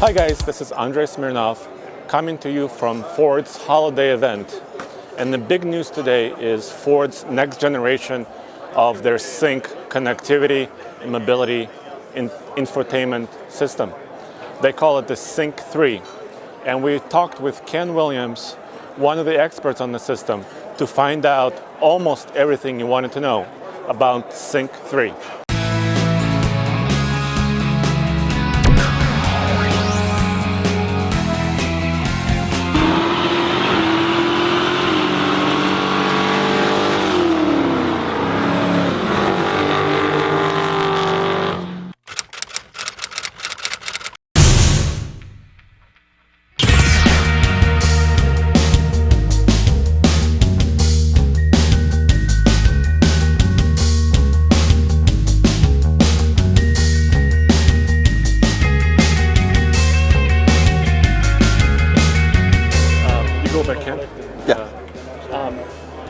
Hi guys, this is Andrei Smirnov coming to you from Ford's holiday event. And the big news today is Ford's next generation of their sync connectivity and mobility infotainment system. They call it the Sync 3. And we talked with Ken Williams, one of the experts on the system, to find out almost everything you wanted to know about Sync 3.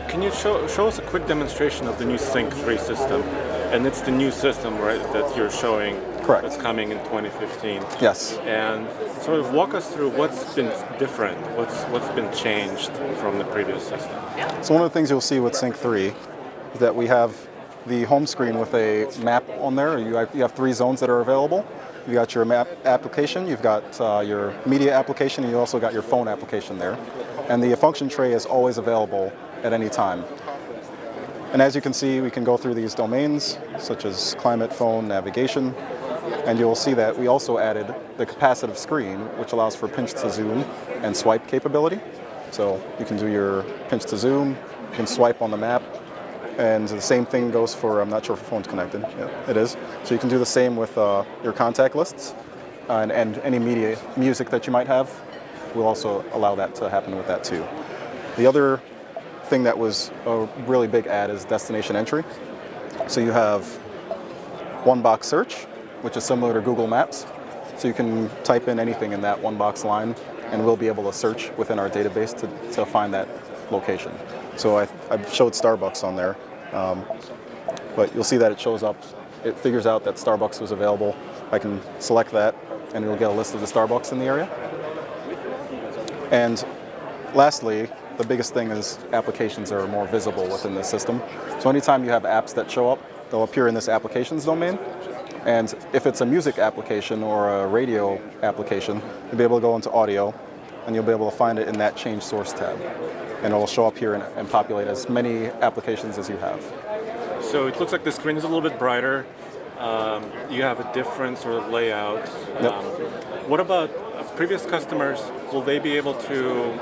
Can you show us a quick demonstration of the new Sync 3 system? And it's the new system, right, that you're showing. Correct. That's coming in 2015. Yes. And sort of walk us through what's been different, what's been changed from the previous system. So one of the things you'll see with Sync 3 is that we have the home screen with a map on there. You have 3 zones that are available. You got your map application, you've got your media application, and you also got your phone application there. And the function tray is always available at any time. And as you can see, we can go through these domains, such as climate, phone, navigation, and you'll see that we also added the capacitive screen, which allows for pinch to zoom and swipe capability. So you can do your pinch to zoom, you can swipe on the map, and the same thing goes for, I'm not sure if your phone's connected, yeah, it is. So you can do the same with your contact lists and any music that you might have. We'll also allow that to happen with that too. The other thing that was a really big add is destination entry. So you have one box search, which is similar to Google Maps. So you can type in anything in that one box line and we'll be able to search within our database to find that location. So I showed Starbucks on there, but you'll see that it shows up, it figures out that Starbucks was available. I can select that and it'll get a list of the Starbucks in the area. And lastly, the biggest thing is applications are more visible within the system. So anytime you have apps that show up, they'll appear in this applications domain. And if it's a music application or a radio application, you'll be able to go into audio and you'll be able to find it in that change source tab. And it will show up here and populate as many applications as you have. So it looks like the screen is a little bit brighter. You have a different sort of layout. Yep. What about previous customers? Will they be able to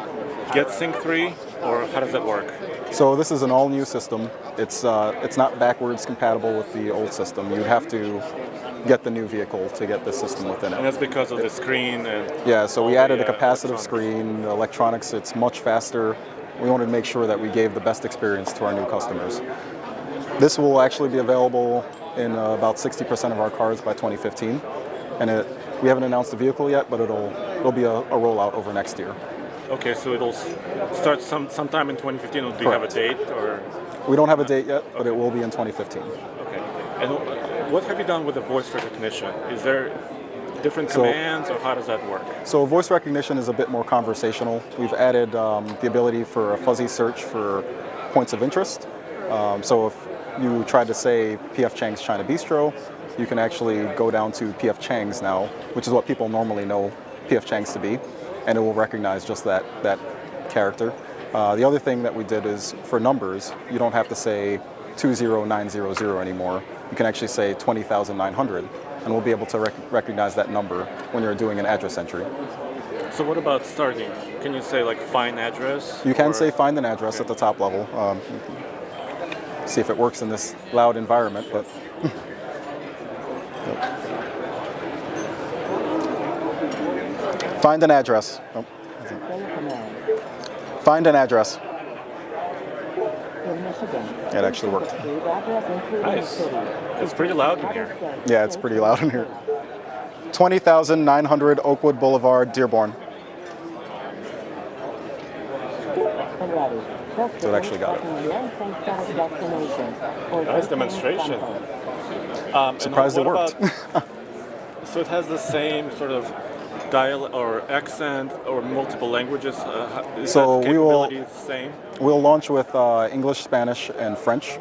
get Sync 3, or how does that work? So this is an all-new system. It's not backwards compatible with the old system. You'd have to get the new vehicle to get the system within it. And that's because of the screen? Yeah, so we added a capacitive screen, electronics, it's much faster. We wanted to make sure that we gave the best experience to our new customers. This will actually be available in about 60% of our cars by 2015. And we haven't announced the vehicle yet, but it'll be a rollout over next year. Okay, so it'll start sometime in 2015. Do you have a date, or? We don't have a date yet, but it will be in 2015. Okay. And what have you done with the voice recognition? Is there different commands, or how does that work? So voice recognition is a bit more conversational. We've added the ability for a fuzzy search for points of interest. So if you tried to say P.F. Chang's China Bistro, you can actually go down to P.F. Chang's now, which is what people normally know P.F. Chang's to be, and it will recognize just that character. The other thing that we did is for numbers, you don't have to say 20900 anymore. You can actually say 20,900, and we'll be able to recognize that number when you're doing an address entry. So what about starting? Can you say like find address? You can say find an address at the top level. See if it works in this loud environment, but. Find an address. Oh. Find an address. It actually worked. Nice. It's pretty loud in here. Yeah, it's pretty loud in here. 20,900 Oakwood Boulevard, Dearborn. So it actually got it. Nice demonstration. Surprised it worked. So it has the same sort of dial or accent or multiple languages? Is So that we will- capability the same? We'll launch with English, Spanish, and French,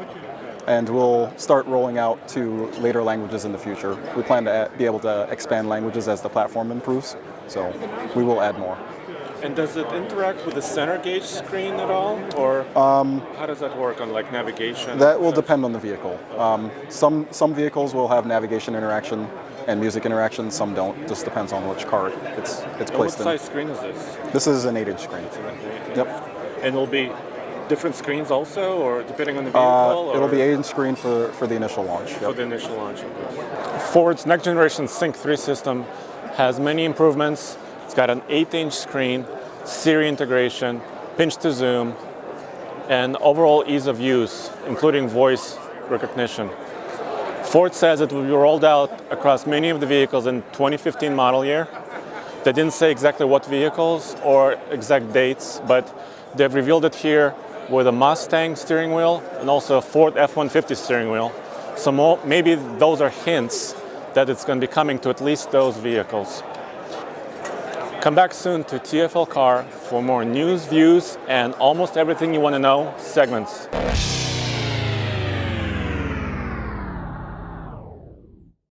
and we'll start rolling out to later languages in the future. We plan to be able to expand languages as the platform improves, so we will add more. And does it interact with the center gauge screen at all, or how does that work on like navigation? That will depend on the vehicle. Some vehicles will have navigation interaction and music interaction, some don't. Just depends on which car it's And what placed in. size screen is this? This is an 8-inch screen. Yep. And it'll be different screens also, or depending on the vehicle? It'll or be 8-inch screen for the initial launch. for Yep. the initial launch. Ford's next generation Sync 3 system has many improvements. It's got an 8-inch screen, Siri integration, pinch to zoom, and overall ease of use, including voice recognition. Ford says it will be rolled out across many of the vehicles in 2015 model year. They didn't say exactly what vehicles or exact dates, but they've revealed it here with a Mustang steering wheel and also a Ford F-150 steering wheel. So maybe those are hints that it's going to be coming to at least those vehicles. Come back soon to TFL Car for more news, views, and almost everything you want to know segments.